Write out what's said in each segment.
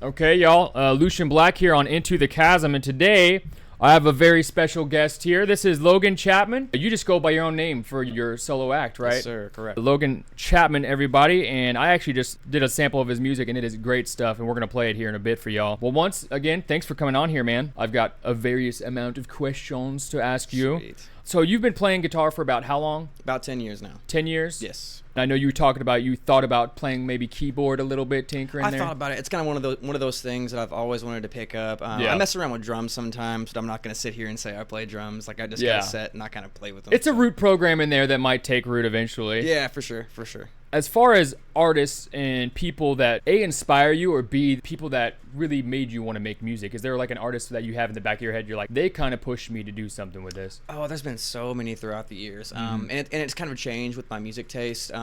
Okay, y'all. Lucian Black here on Into the Chasm, and today I have a very special guest here. This is Logan Chapman. You just go by your own name for your solo act, right? Yes, sir. Correct. Logan Chapman, everybody, and I actually just did a sample of his music, and it is great stuff, and we're going to play it here in a bit for y'all. Well, once again, thanks for coming on here, man. I've got a various amount of questions to ask you. Sweet. So you've been playing guitar for about how long? About 10 years now. 10 years? Yes. I know you were talking about you thought about playing maybe keyboard a little bit, tinkering I there. thought about it. It's kind of one of those things that I've always wanted to pick up. I mess around with drums sometimes, but I'm not going to sit here and say I play drums. Like I just got a set and I kind of play with them. It's a root program in there that might take root eventually. Yeah, for sure, for sure. As far as artists and people that A, inspire you, or B, people that really made you want to make music, is there like an artist that you have in the back of your head you're like, they kind of pushed me to do something with this? Oh, there's been so many throughout the years. And it's kind of changed with my music taste.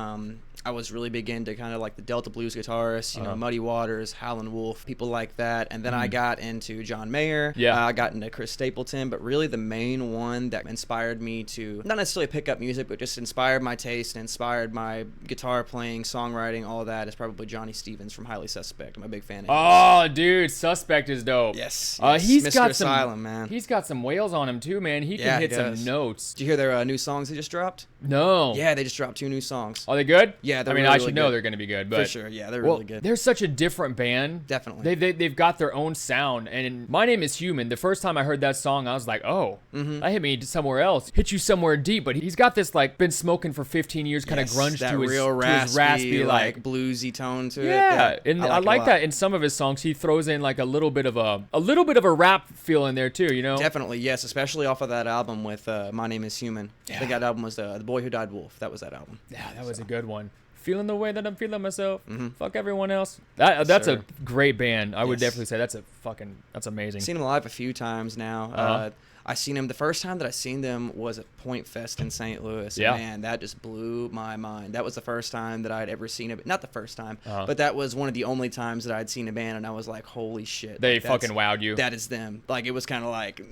I was really big into kind of like the Delta blues guitarists, you know, Muddy Waters, Howlin' Wolf, people like that. And then I got into John Mayer. Yeah. I got into Chris Stapleton, but really the main one that inspired me to not necessarily pick up music, but just inspired my taste and inspired my guitar playing, songwriting, all of that is probably Johnny Stevens from Highly Suspect. I'm a big fan of him. Oh, dude, Suspect is dope. Yes. He's Mr. got Asylum, some, man. He's got some whales on him too, man. He can hit some notes. Did you hear their new songs they just dropped? No. Yeah, they just dropped 2 new songs. Are they good? Yeah, they're I mean, really, I should really know good. they're going to be good, but For sure, yeah, they're really good. They're such a different band. Definitely. They've got their own sound, and My Name is Human, the first time I heard that song, I was like, oh, that hit me somewhere else. Hit you somewhere deep, but he's got this, like, been smoking for 15 years kind of grunge that to his, real raspy, like bluesy tone to it. Yeah, and I like it a lot. that in some of his songs. He throws in like a little bit of a rap feel in there too, you know? Definitely, yes, especially off of that album with My Name is Human. I think that album was The Boy Who Died Wolf. That was that album. Yeah, that was a good one. Feeling the way that I'm feeling myself. Fuck everyone else. That's a great band. I would definitely say that's amazing. I've seen them live a few times now. I seen them. The first time that I seen them was at Point Fest in St. Louis. Yeah. And man, that just blew my mind. That was the first time that I'd ever seen it. Not the first time, but that was one of the only times that I'd seen a band, and I was like, holy shit. They like, fucking wowed you. That is them. Like, it was kind of like,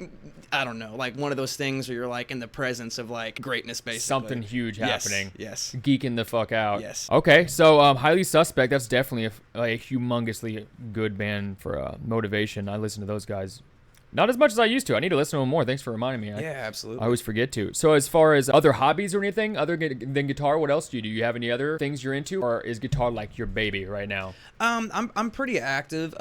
I don't know, like one of those things where you're like in the presence of like greatness, basically. Something huge happening. Yes. Geeking the fuck out. Yes. Okay, so Highly Suspect, that's definitely a humongously good band for motivation. I listen to those guys. Not as much as I used to. I need to listen to them more. Thanks for reminding me. Yeah, absolutely. I always forget to. So as far as other hobbies or anything other than guitar, what else do you do? You have any other things you're into, or is guitar like your baby right now? I'm pretty active.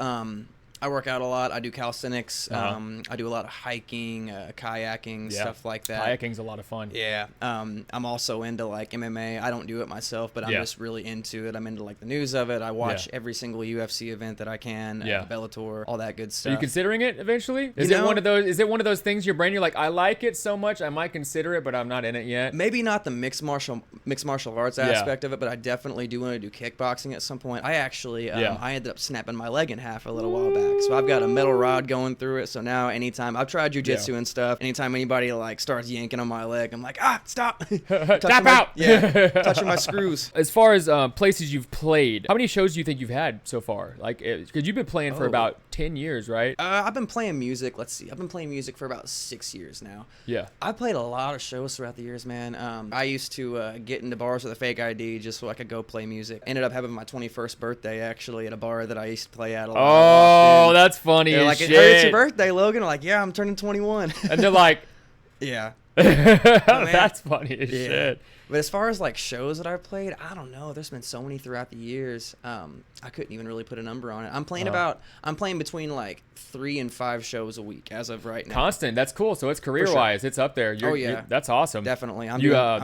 I work out a lot. I do calisthenics. I do a lot of hiking, kayaking, stuff like that. Kayaking's a lot of fun. Yeah. I'm also into like MMA. I don't do it myself, but I'm just really into it. I'm into like the news of it. I watch every single UFC event that I can. Bellator, all that good stuff. Are you considering it eventually? Is it one of those things your brain you're like, I like it so much I might consider it, but I'm not in it yet? Maybe not the mixed martial arts aspect of it, but I definitely do want to do kickboxing at some point. I actually I ended up snapping my leg in half a little while back. So I've got a metal rod going through it. So now anytime I've tried jujitsu and stuff, anytime anybody like starts yanking on my leg, I'm like, stop. Tap out. Yeah, touching my screws. As far as places you've played, how many shows do you think you've had so far? Like, because you've been playing for about 10 years, right? I've been playing music. Let's see. I've been playing music for about 6 years now. Yeah. I played a lot of shows throughout the years, man. I used to get into bars with a fake ID just so I could go play music. Ended up having my 21st birthday actually at a bar that I used to play at a lot. Oh, that's funny. They're like, it's your birthday, Logan. I'm like, yeah, I'm turning 21. And they're like, yeah. That's funny as shit. But as far as like shows that I've played, I don't know. There's been so many throughout the years. I couldn't even really put a number on it. I'm playing between like 3 and 5 shows a week as of right now. Constant. That's cool. So it's career-wise. It's up there. That's awesome. Definitely. I'm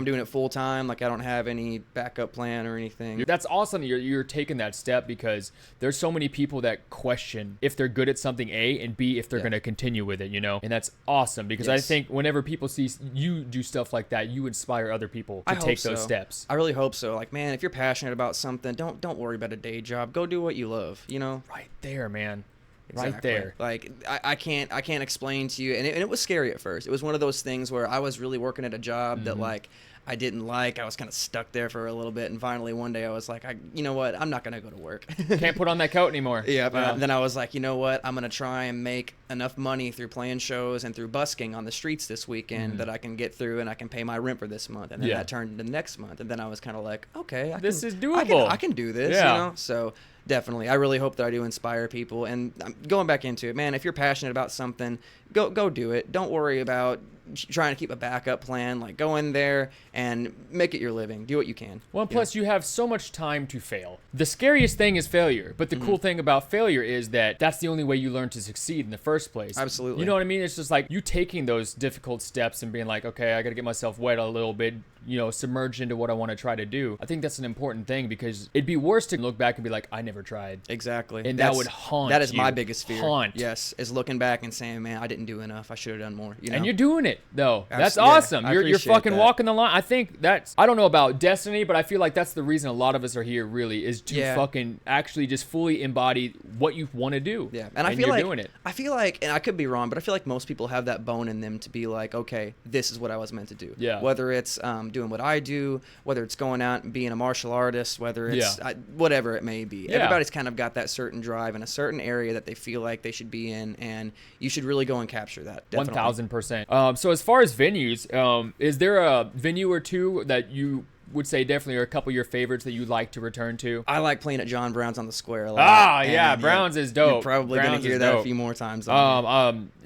doing it full time. Like I don't have any backup plan or anything. That's awesome. You're taking that step because there's so many people that question if they're good at something A, and B, if they're going to continue with it, you know? And that's awesome because I think whenever people see you do stuff like that, you inspire other people to take those steps. I really hope so. Like, man, if you're passionate about something, don't worry about a day job. Go do what you love, you know? Right there, man. Exactly. Right there. Like I can't explain to you, and it was scary at first. It was one of those things where I was really working at a job that like I didn't like. I was kind of stuck there for a little bit, and finally one day I was like, you know what? I'm not gonna go to work. Can't put on that coat anymore. Yeah. But then I was like, you know what? I'm gonna try and make enough money through playing shows and through busking on the streets this weekend that I can get through and I can pay my rent for this month. And then that turned into next month, and then I was kind of like, okay, this is doable. I can do this. Yeah. You know. So Definitely. I really hope that I do inspire people. And going back into it, man, if you're passionate about something, go do it. Don't worry about trying to keep a backup plan. Like, go in there and make it your living. Do what you can. Well, and plus you have so much time to fail. The scariest thing is failure, but the cool thing about failure is that that's the only way you learn to succeed in the first place. Absolutely. You know what I mean? It's just like you taking those difficult steps and being like, okay, I got to get myself wet a little bit, you know, submerged into what I want to try to do. I think that's an important thing, because it'd be worse to look back and be like, I never tried. Exactly. And that would haunt That is you. my biggest fear. Haunt. Yes, is looking back and saying, man, I didn't do enough. I should have done more. You know? And you're doing it, though. That's Yeah, awesome. I You're appreciate fucking that. walking the line. I think that's, I don't know about destiny, but I feel like that's the reason a lot of us are here, really, is to fucking actually just fully embody what you want to do. Yeah, and I feel you're like doing it. I feel like, and I could be wrong, but I feel like most people have that bone in them to be like, okay, this is what I was meant to do. Yeah. Whether it's doing what I do, whether it's going out and being a martial artist, whether it's whatever it may be. Yeah. Everybody's kind of got that certain drive in a certain area that they feel like they should be in, and you should really go and capture that. Definitely. 1000%. So as far as venues, is there a venue or two that you would say definitely are a couple of your favorites that you'd like to return to? I like playing at John Brown's on the Square a lot. Yeah, Brown's is dope. You're probably going to hear that a few more times.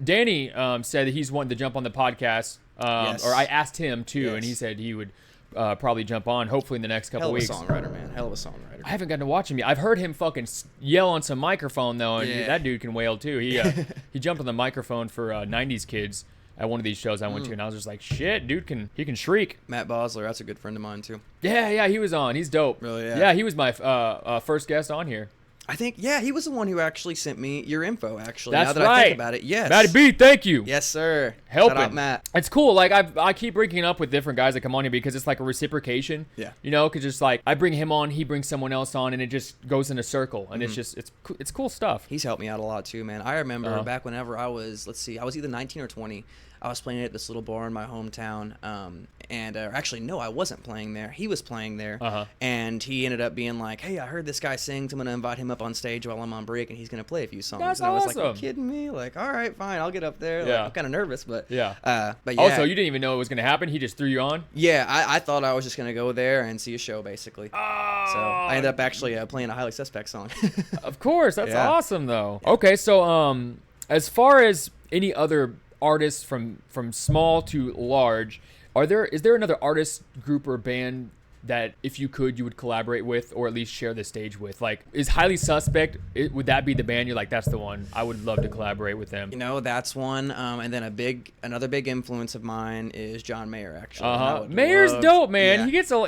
Danny said that he's wanting to jump on the podcast, Yes. or I asked him too, and he said he would probably jump on, hopefully in the next couple weeks. Hell of a songwriter, man. Hell of a songwriter. I haven't gotten to watch him yet. I've heard him fucking yell on some microphone though, and that dude can wail too. He jumped on the microphone for 90s Kids at one of these shows I went to, and I was just like, shit, dude he can shriek. Matt Bosler, that's a good friend of mine too. Yeah, he was on. He's dope. Really, yeah. Yeah, he was my first guest on here. I think, he was the one who actually sent me your info, actually. That's now that I think about it, yes. Matty B, thank you. Yes, sir. Helping. Shout out, Matt. It's cool. Like, I keep bringing up with different guys that come on here because it's like a reciprocation. Yeah. You know, because just like I bring him on, he brings someone else on, and it just goes in a circle. And it's cool stuff. He's helped me out a lot too, man. I remember back whenever I was, I was either 19 or 20. I was playing at this little bar in my hometown, actually, no, I wasn't playing there. He was playing there, and he ended up being like, hey, I heard this guy sing, so I'm going to invite him up on stage while I'm on break, and he's going to play a few songs. That's and I was like, awesome. are you kidding me? Like, all right, fine, I'll get up there. Like, I'm kind of nervous, but yeah. Also, you didn't even know it was going to happen? He just threw you on? Yeah, I thought I was just going to go there and see a show, basically. So I ended up actually playing a Highly Suspect song. Of course, that's awesome, though. Okay, so as far as any other artists from small to large, is there another artist group or band that if you could, you would collaborate with or at least share the stage with? Like, is Highly Suspect, would that be the band you're like, that's the one, I would love to collaborate with them? You know, that's one. And then another big influence of mine is John Mayer, actually. Mayer's dope, man. Yeah.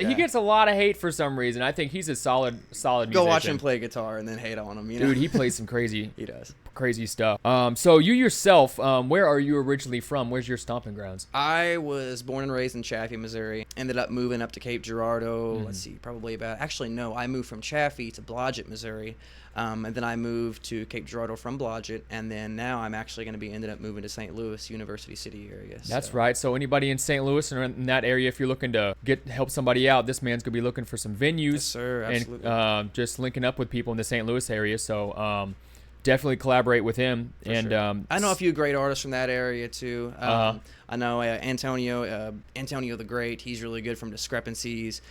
He gets a lot of hate for some reason. I think he's a solid musician. Go watch him play guitar and then hate on him, you know? Dude, he plays some crazy he does. Crazy stuff. So you yourself, where are you originally from? Where's your stomping grounds? I was born and raised in Chaffee, Missouri. Ended up moving up to Cape Girardeau. Let's see, I moved from Chaffee to Blodgett, Missouri. And then I moved to Cape Girardeau from Blodgett, and then now I'm actually going to be ended up moving to St. Louis, University City area. That's right. So anybody in St. Louis or in that area, if you're looking to help somebody out, this man's going to be looking for some venues. Yes, sir. Absolutely. And just linking up with people in the St. Louis area. So definitely collaborate with him. Sure. I know a few great artists from that area too. I know Antonio the Great. He's really good from Discrepancies.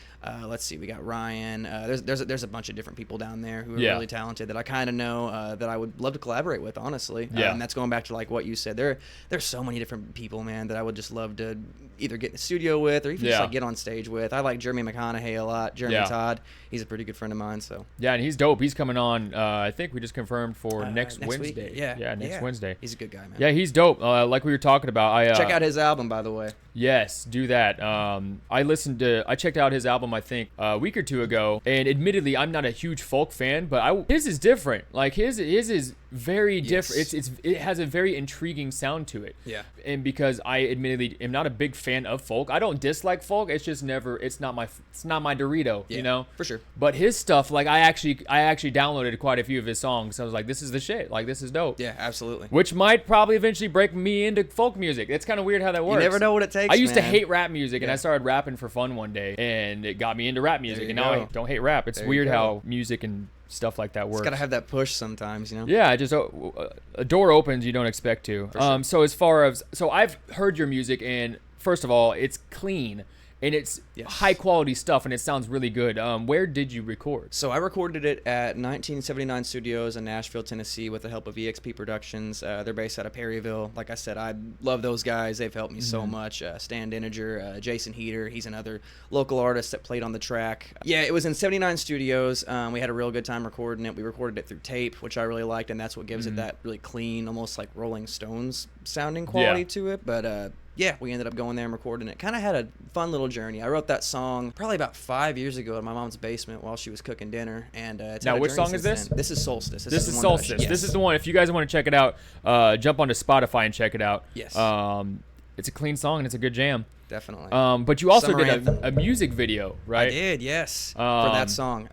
Let's see, we got Ryan. There's a bunch of different people down there who are really talented that I kind of know that I would love to collaborate with, honestly. And that's going back to like what you said. There's so many different people, man, that I would just love to either get in the studio with or even just like get on stage with. I like Jeremy McConaughey a lot. Jeremy Todd. He's a pretty good friend of mine. So yeah, and he's dope. He's coming on. I think we just confirmed for next Wednesday. Week? Next Wednesday. He's a good guy, man. Yeah, he's dope. Like we were talking about. Check out his album, by the way. Yes, do that. I checked out his album, I think, a week or two ago, and admittedly, I'm not a huge folk fan, but his is different. Like his is very different. It has a very intriguing sound to it. Yeah. And because I admittedly am not a big fan of folk, I don't dislike folk. It's just it's not my Dorito, you know? For sure. But his stuff, like I actually downloaded quite a few of his songs. I was like, this is the shit. Like this is dope. Yeah, absolutely. Which might probably eventually break me into folk music. It's kind of weird how that works. You never know what it takes. I used to hate rap music, and I started rapping for fun one day, and it got me into rap music. And now I don't hate rap. It's weird how music and stuff like that works. It's gotta have that push sometimes, you know. Yeah, just a door opens you don't expect to. Sure. So I've heard your music, and first of all, it's clean. and it's high quality stuff, and it sounds really good. Where did you record? So I recorded it at 1979 Studios in Nashville, Tennessee, with the help of EXP Productions. They're based out of Perryville. Like I said, I love those guys. They've helped me so much. Stan Dininger, Jason Heater, he's another local artist that played on the track. Yeah, it was in 79 Studios. We had a real good time recording it. We recorded it through tape, which I really liked, and that's what gives it that really clean, almost like Rolling Stones sounding quality to it. But yeah, we ended up going there and recording it. Kind of had a fun little journey. I wrote that song probably about 5 years ago in my mom's basement while she was cooking dinner. And it's now, which song is this? This is Solstice. This is Solstice. This is the one. If you guys want to check it out, jump onto Spotify and check it out. Yes. It's a clean song and it's a good jam. Definitely. But you also did a music video, right? I did, yes, for that song.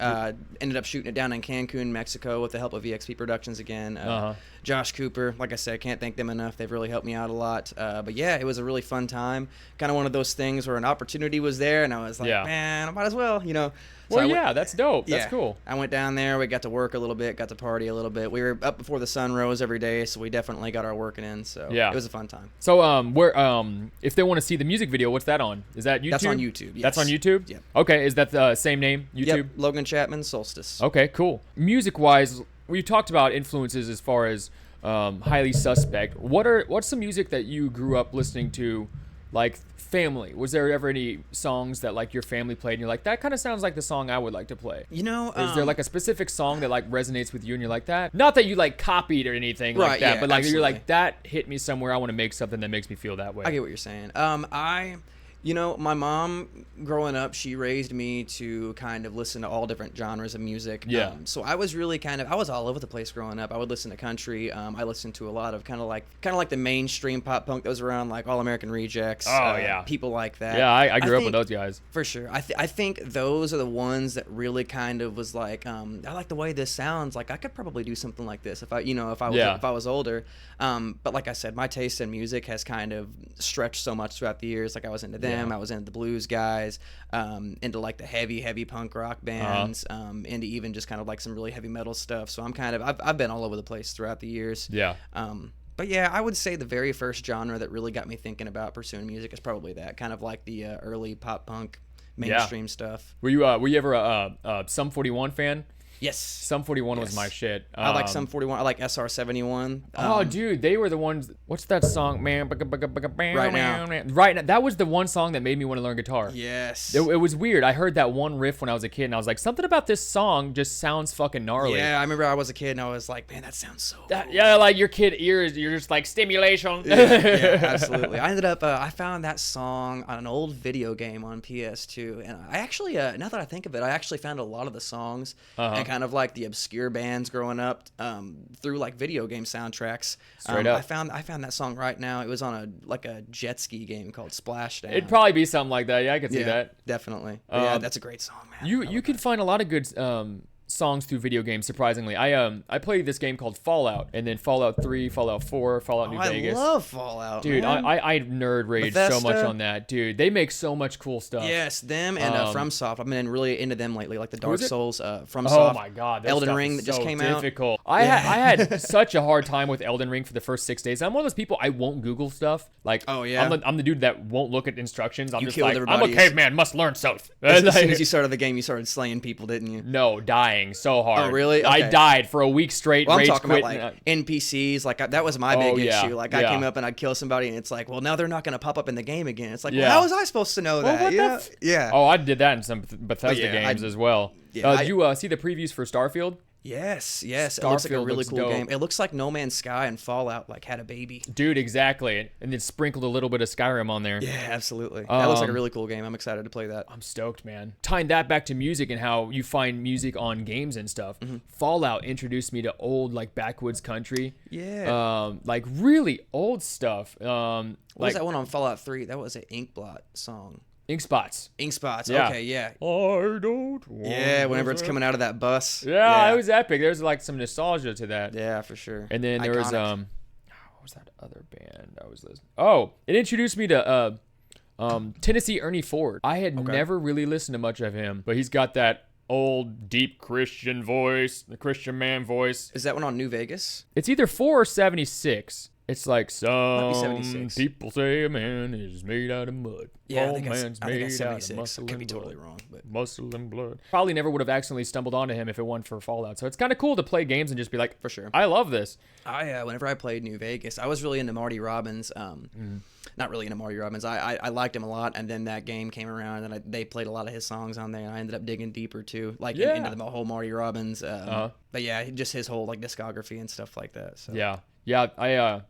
Ended up shooting it down in Cancun, Mexico, with the help of EXP Productions again. Josh Cooper, like I said, can't thank them enough. They've really helped me out a lot. But yeah, it was a really fun time. Kind of one of those things where an opportunity was there, and I was like, man, I might as well, you know. So well, that's dope. That's cool. I went down there. We got to work a little bit, got to party a little bit. We were up before the sun rose every day, so we definitely got our working in. So it was a fun time. So if they want to see the music video, what's that on? Is that YouTube? That's on YouTube. Yes. That's on YouTube? Yeah. Okay, is that the same name? YouTube? Yep. Logan Chapman, Solstice. Okay, cool. Music-wise, we talked about influences as far as highly suspect. What's some music that you grew up listening to, like family? Was there ever any songs that like your family played and you're like, that kind of sounds like the song I would like to play? You know, is there like a specific song that like resonates with you and you're like that? Not that you like copied or anything like that, but like absolutely. you're like, that hit me somewhere. I want to make something that makes me feel that way. I get what you're saying. You know, my mom, growing up, she raised me to kind of listen to all different genres of music. Yeah. So I was really I was all over the place growing up. I would listen to country. I listened to a lot of kind of like the mainstream pop punk that was around, like All American Rejects. People like that. Yeah, I grew up with those guys. For sure. I think those are the ones that really kind of was like, I like the way this sounds. Like I could probably do something like this if I was older. But like I said, my taste in music has kind of stretched so much throughout the years. Like I was into them. I was into the blues guys, into like the heavy punk rock bands, into even just kind of like some really heavy metal stuff. So I've been all over the place throughout the years. Yeah. But yeah, I would say the very first genre that really got me thinking about pursuing music is probably that, kind of like the early pop punk mainstream stuff. Were you ever a Sum 41 fan? Yes. Sum 41 was my shit. I like Sum 41. I like SR 71. Dude, they were the ones. What's that song, man? Right Now. Right Now. That was the one song that made me want to learn guitar. Yes. It was weird. I heard that one riff when I was a kid, and I was like, something about this song just sounds fucking gnarly. Yeah, I remember I was a kid, and I was like, man, that sounds so cool. Yeah, like your kid ears, you're just like, stimulation. Yeah, absolutely. I ended up, I found that song on an old video game on PS2, and I actually, now that I think of it, I actually found a lot of the songs and kind of like the obscure bands growing up through like video game soundtracks. Straight up. I found that song Right Now. It was on a jet ski game called Splashdown. It'd probably be something like that. Yeah, I could see that. Definitely. Yeah, that's a great song, man. You can find a lot of good songs through video games, surprisingly. I played this game called Fallout, and then Fallout 3, Fallout 4, Fallout New Vegas. I love Fallout, dude, man. I nerd rage so much on that, dude. They make so much cool stuff. Yes, them and FromSoft. I've been really into them lately, like the Dark Souls, FromSoft. Oh my god, Elden Ring that just came out. I had such a hard time with Elden Ring for the first 6 days. I'm one of those people, I won't Google stuff. Like, I'm the dude that won't look at instructions. I'm a caveman, must learn stuff. As soon as you started the game, you started slaying people, didn't you? No, dying so hard. Oh, really? Okay. I died for a week straight. Well, I'm rage talking quit. about like NPCs. Like that was my big issue. Like I came up and I'd kill somebody, and it's like, well, now they're not going to pop up in the game again. It's like, well, how was I supposed to know that? Yeah. Oh, I did that in some Bethesda games as well. Yeah, did you see the previews for Starfield? Yes. It looks like a really cool game. It looks like No Man's Sky and Fallout like had a baby. Dude, exactly. And then sprinkled a little bit of Skyrim on there. Yeah, absolutely. That looks like a really cool game. I'm excited to play that. I'm stoked, man. Tying that back to music and how you find music on games and stuff. Fallout introduced me to old like backwoods country. Yeah. Like really old stuff. What was that one on Fallout 3? That was an Inkblot song. Ink Spots. Yeah. Okay, yeah. I don't want whenever it's coming out of that bus. Yeah, it was epic. There's like some nostalgia to that. Yeah, for sure. And then there was what was that other band I was listening? Oh, it introduced me to Tennessee Ernie Ford. I had never really listened to much of him, but he's got that old deep Christian voice, the Christian man voice. Is that one on New Vegas? It's either 4 or 76. It's like some 76. people say a man is made out of mud. Yeah, All I think man's I think made it's out of 76. muscle I could be and totally blood. wrong, but Muscle and blood. Probably never would have accidentally stumbled onto him if it wasn't for Fallout. So it's kind of cool to play games and just be like, for sure. I love this. Whenever I played New Vegas, I was really into Marty Robbins. Not really into Marty Robbins. I liked him a lot, and then that game came around, and they played a lot of his songs on there, and I ended up digging deeper too, like into the whole Marty Robbins. But yeah, just his whole like discography and stuff like that. So. Yeah,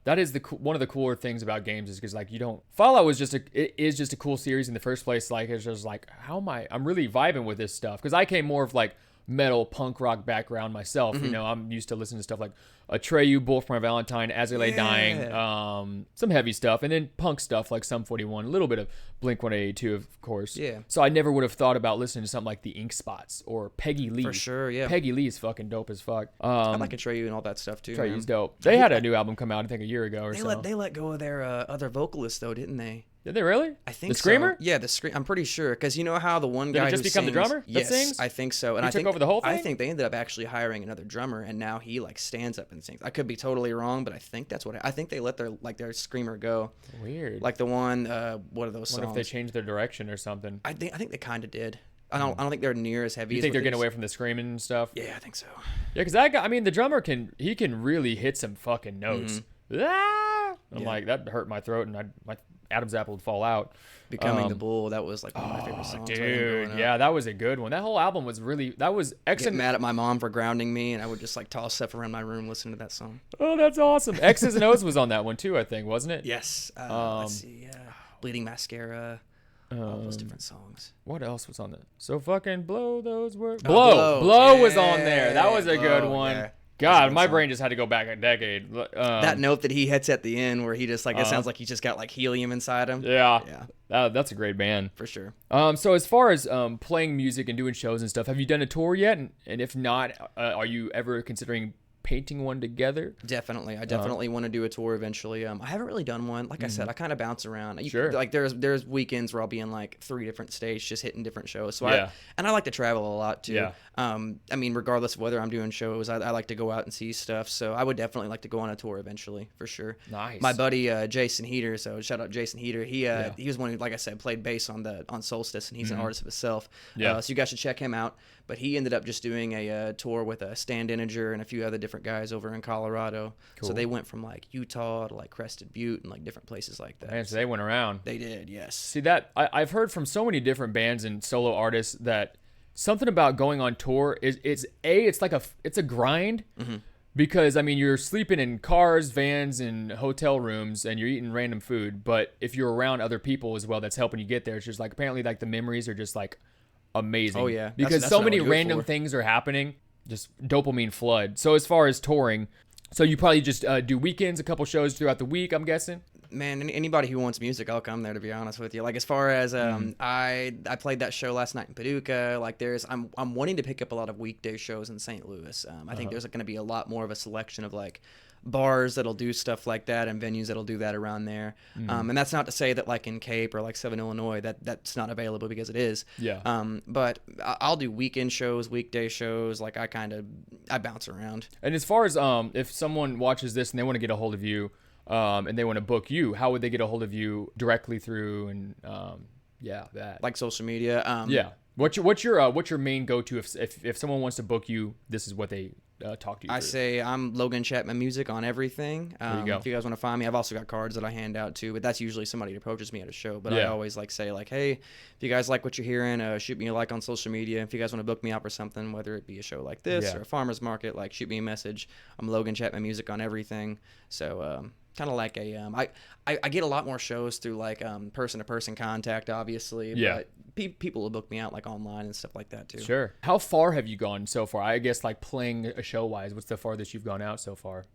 that is one of the cooler things about games is because like Fallout was it is just a cool series in the first place. Like it's just like I'm really vibing with this stuff because I came more of like metal punk rock background myself. You know, I'm used to listening to stuff like Atreyu, Bull for My Valentine, As I Lay Dying, some heavy stuff, and then punk stuff like Sum 41, a little bit of Blink 182, of course. Yeah. So I never would have thought about listening to something like the Ink Spots or Peggy Lee. For sure, yeah. Peggy Lee is fucking dope as fuck. I like Atreyu and all that stuff too. Atreyu's dope. They had a new album come out, I think, a year ago or so. They let go of their other vocalist though, didn't they? Did they really? I think the Screamer? So. Yeah, the Screamer. I'm pretty sure because you know how the one Did guy it just who become sings, the drummer yes, that sings? I think so. And He I took think over the whole thing? I think they ended up actually hiring another drummer, and now he like stands up and sings. I could be totally wrong, but I think that's what I think they let their Screamer go. Weird. Like the one, what are those songs? What if they changed their direction or something? I think they kind of did. I don't think they're near as heavy. You as think what they're getting away from the screaming and stuff? Yeah, I think so. Yeah, because that guy, I mean, the drummer can really hit some fucking notes. Ah! I'm like, that hurt my throat, and my Adam's apple would fall out. Becoming the Bull, that was like one of my favorite songs. Dude, yeah, that was a good one. That whole album was excellent. Get mad at my mom for grounding me, and I would just like toss stuff around my room listening to that song. Oh, that's awesome. X's and O's was on that one too, I think, wasn't it? Yes. Let's see. Bleeding Mascara. All those different songs. What else was on that? So fucking blow those words. Blow was on there. That was a good one. Yeah. God, my brain just had to go back a decade. That note that he hits at the end where he just like, it sounds like he just got like helium inside him. Yeah. That's a great band. For sure. So as far as playing music and doing shows and stuff, have you done a tour yet? And if not, are you ever considering painting one together? Definitely. I definitely want to do a tour eventually. I haven't really done one. Like I said, I kind of bounce around. Sure. Like there's weekends where I'll be in like 3 different states just hitting different shows. So I like to travel a lot too. Yeah. I mean, regardless of whether I'm doing shows, I like to go out and see stuff. So I would definitely like to go on a tour eventually for sure. Nice. My buddy Jason Heater, so shout out Jason Heater. He was one who, like I said, played bass on Solstice, and he's an artist of himself. So you guys should check him out. But he ended up just doing a tour with Stan Dininger and a few other different guys over in Colorado. Cool. So they went from like Utah to like Crested Butte and like different places like that. Man, so they went around. They did, yes. See that I've heard from so many different bands and solo artists that something about going on tour is it's a grind. Because I mean you're sleeping in cars, vans, and hotel rooms, and you're eating random food. But if you're around other people as well, that's helping you get there. It's just like apparently like the memories are just like amazing. Oh yeah, because that's so many random things are happening, just dopamine flood. So as far as touring, so you probably just do weekends, a couple shows throughout the week, I'm guessing. Man, anybody who wants music, I'll come there, to be honest with you. Like as far as I played that show last night in Paducah. Like I'm wanting to pick up a lot of weekday shows in St. Louis. I think there's going to be a lot more of a selection of like bars that'll do stuff like that and venues that'll do that around there. And that's not to say that like in Cape or like Southern Illinois that's not available, because it is. Yeah. But I'll do weekend shows, weekday shows. Like I bounce around. And as far as if someone watches this and they want to get a hold of you, and they want to book you, how would they get a hold of you? Directly through and that like social media. What's your main go-to if someone wants to book you? This is what they talk to you. I say I'm Logan Chapman Music on everything. There you go. If you guys want to find me, I've also got cards that I hand out too, but that's usually somebody that approaches me at a show. But I always like say like, hey, if you guys like what you're hearing, shoot me a like on social media. If you guys want to book me out for something, whether it be a show like this or a farmer's market, like shoot me a message. I'm Logan Chapman Music on everything. So kind of like I get a lot more shows through like person-to-person contact, obviously. But people will book me out like online and stuff like that too. Sure. How far have you gone so far? I guess like playing a show-wise, what's the farthest you've gone out so far?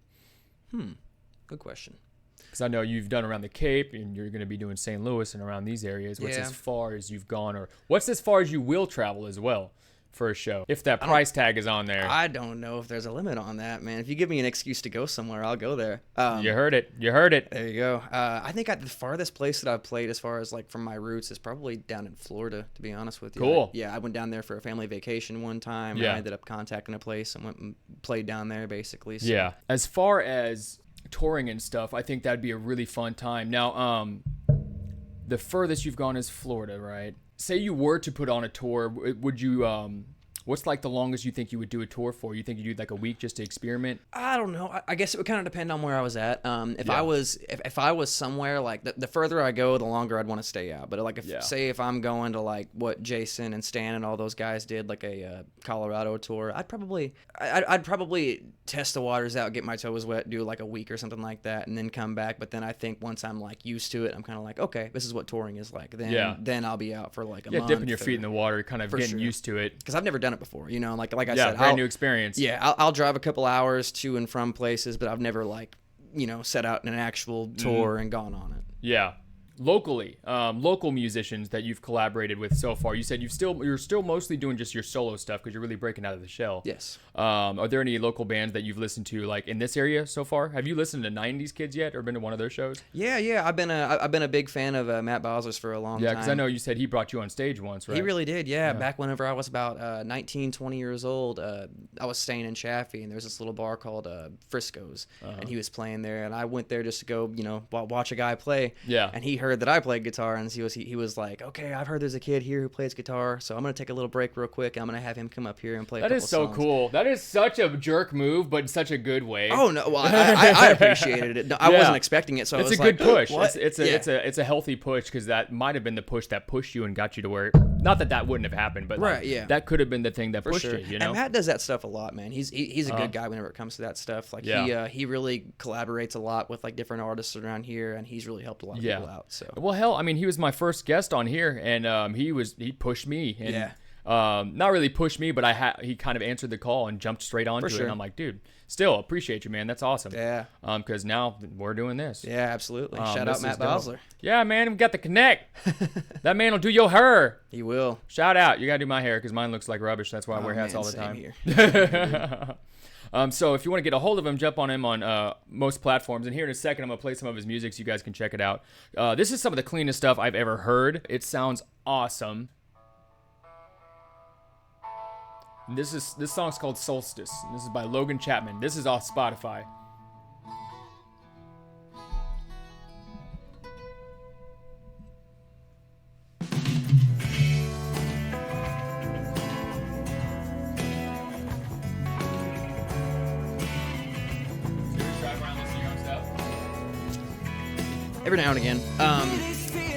Good question. Because I know you've done around the Cape, and you're going to be doing St. Louis and around these areas. What's as far as you've gone, or what's as far as you will travel as well for a show, if that price tag is on there? I don't know if there's a limit on that, man. If you give me an excuse to go somewhere, I'll go there. You heard it. There you go. I think the farthest place that I've played as far as like from my roots is probably down in Florida, to be honest with you. Cool. I went down there for a family vacation one time. I ended up contacting a place and went and played down there basically. So. Yeah. As far as touring and stuff, I think that'd be a really fun time. Now, the furthest you've gone is Florida, right? Say you were to put on a tour, would you, what's like the longest you think you would do a tour for? You think you'd do like a week just to experiment? I don't know. I guess it would kind of depend on where I was at. If I was somewhere like the further I go, the longer I'd want to stay out. But like say if I'm going to like what Jason and Stan and all those guys did, like a Colorado tour, I'd probably test the waters out, get my toes wet, do like a week or something like that, and then come back. But then I think once I'm like used to it, I'm kind of like, okay, this is what touring is like. Then I'll be out for like a month. Dipping your feet in the water, kind of getting used to it. Because I've never done it before, you know, like I said, brand new experience. Yeah, I'll drive a couple hours to and from places, but I've never like, you know, set out in an actual tour and gone on it. Yeah. Locally, local musicians that you've collaborated with so far. You said you're still mostly doing just your solo stuff because you're really breaking out of the shell. Yes. Are there any local bands that you've listened to like in this area so far? Have you listened to 90s Kids yet, or been to one of their shows? Yeah. I've been a big fan of Matt Bowser's for a long time. Yeah, because I know you said he brought you on stage once, right? He really did. Yeah. Back whenever I was about 19, 20 years old, I was staying in Chaffee, and there was this little bar called Frisco's, and he was playing there, and I went there just to go, you know, watch a guy play. Yeah. And he heard that I played guitar, and he was like, okay, I've heard there's a kid here who plays guitar, so I'm gonna take a little break real quick, and I'm gonna have him come up here and play. That is so cool. That is such a jerk move, but in such a good way. Oh no, well, I appreciated it. No, I wasn't expecting it, so it's I was a good push. What? It's a healthy push, because that might have been the push that pushed you and got you to where. Not that wouldn't have happened, but that could have been the thing that pushed you. You know, and Matt does that stuff a lot, man. He's a good guy whenever it comes to that stuff. Like he really collaborates a lot with like different artists around here, and he's really helped a lot of people out. So well, hell, I mean, he was my first guest on here, and he pushed me, and not really pushed me, but he kind of answered the call and jumped straight onto it. And I'm like, dude, still appreciate you, man. That's awesome. Yeah. Because now we're doing this. Yeah, absolutely. Shout out Matt Bowser. Yeah, man, we got the connect. That man will do your hair. He will. Shout out. You gotta do my hair because mine looks like rubbish. That's why I wear hats all the time. Here. So if you want to get a hold of him, jump on him on most platforms. And here in a second, I'm going to play some of his music so you guys can check it out. This is some of the cleanest stuff I've ever heard. It sounds awesome. And this song's called Solstice. And this is by Logan Chapman. This is off Spotify. Every now and again.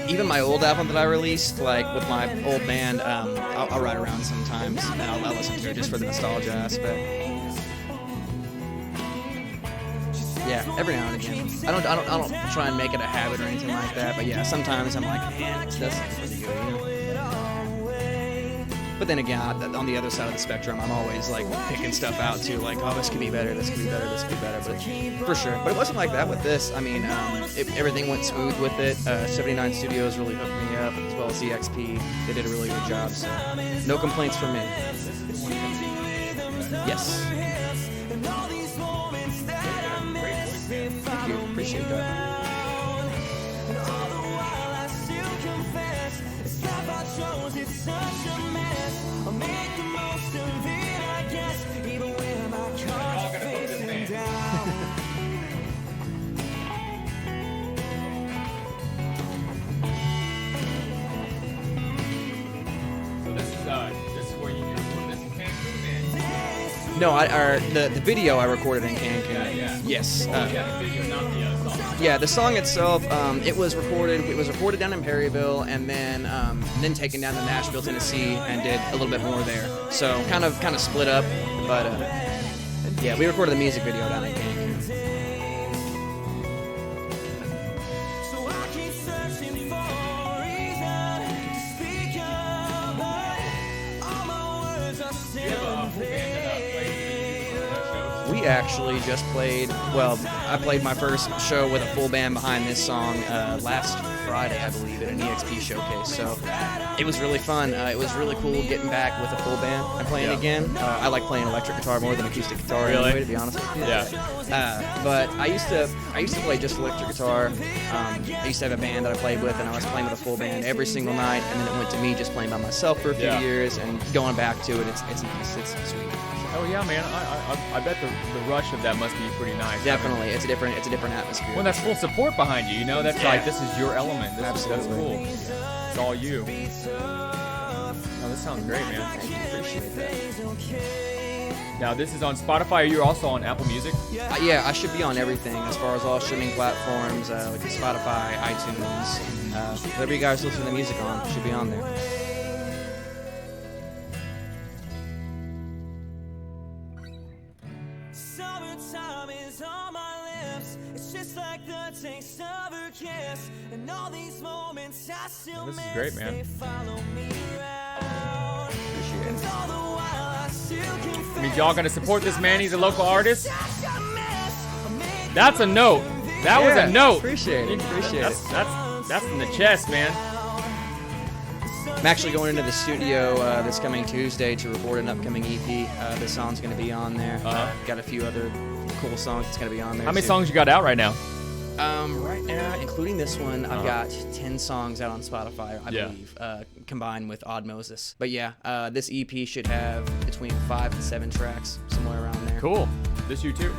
Even my old album that I released, like with my old band, I'll ride around sometimes, and I'll listen to it just for the nostalgia aspect. Yeah, every now and again. I don't try and make it a habit or anything like that, but yeah, sometimes I'm like, man, that's pretty good, you know? But then again, on the other side of the spectrum, I'm always like picking stuff out too, like, oh, this could be better, this could be better, this could be better, but for sure. But it wasn't like that with this. I mean, everything went smooth with it. 79 Studios really hooked me up, as well as EXP. They did a really good job, so no complaints from me. Yes. Thank you. Appreciate that. No, the video I recorded in Cancun. Yes. Yeah, the song itself, it was recorded down in Perryville, and then taken down to Nashville, Tennessee, and did a little bit more there. So kind of split up, but yeah, we recorded the music video down in Cancun. We actually just played, I played my first show with a full band behind this song last Friday, I believe, at an EXP showcase. So it was really fun. It was really cool getting back with a full band and playing again. I like playing electric guitar more than acoustic guitar anyway, to be honest with you. But I used to play just electric guitar. I used to have a band that I played with, and I was playing with a full band every single night. And then it went to me just playing by myself for a few years, and going back to it. It's nice. It's sweet. Oh yeah, man. I bet the rush of that must be pretty nice. Definitely, it's a different atmosphere. Well, that's full support behind you. You know, that's like this is your element. That's cool. It's all you. Oh, this sounds great, man. Thank you. Appreciate that. Now, this is on Spotify. Are you also on Apple Music? Yeah, I should be on everything as far as all streaming platforms, like Spotify, iTunes. Whatever you guys listen to music on, should be on there. Summertime is on my lips. It's just like the taste of her kiss. And all these moments I still This is miss. great, man. They follow me around. Appreciate And it. all the while I still confess. I mean, y'all gonna support this man? He's a local artist. That's a note. That was a note. Appreciate it. Appreciate it. That's in the chest, man. I'm actually going into the studio this coming Tuesday to record an upcoming EP. This song's going to be on there. Got a few other cool songs that's going to be on there. How many too. songs you got out right now? Right now, including this one, I've got 10 songs out on Spotify, I believe, combined with Odd Moses. But yeah, this EP should have between 5 and 7 tracks, somewhere around there. Cool. This you too?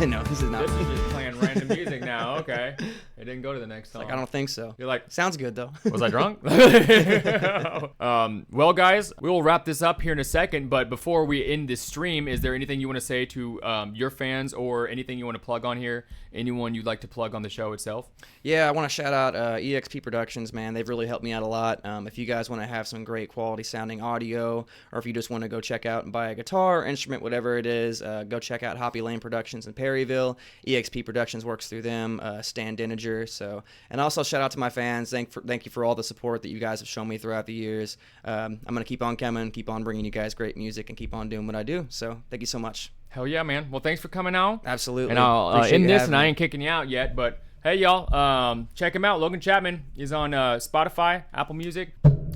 No, this is not. This is just playing random music now. Okay. It didn't go to the next song. Like, I don't think so. You're like, Sounds good, though. was I drunk? Well, guys, we will wrap this up here in a second. But before we end this stream, is there anything you want to say to your fans or anything you want to plug on here? Anyone you'd like to plug on the show itself? Yeah, I want to shout out EXP Productions, man. They've really helped me out a lot. If you guys want to have some great quality sounding audio, or if you just want to go check out and buy a guitar, instrument, whatever it is, go check out Hoppy Lane Productions in Perryville. EXP Productions works through them, Stan Denninger. So, and also shout out to my fans. Thank you for all the support that you guys have shown me throughout the years. I'm gonna keep on coming, keep on bringing you guys great music, and keep on doing what I do. So, thank you so much. Hell yeah, man. Well, thanks for coming out. Absolutely. And I'll Appreciate end you this, having and I me. ain't kicking you out yet, but hey, y'all, check him out. Logan Chapman is on Spotify, Apple Music,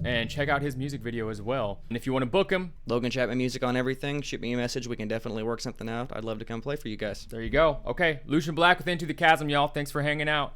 and check out his music video as well. And if you want to book him, Logan Chapman Music on everything. Shoot me a message. We can definitely work something out. I'd love to come play for you guys. there you go. Okay, Lucian Black with Into the Chasm, y'all. Thanks for hanging out.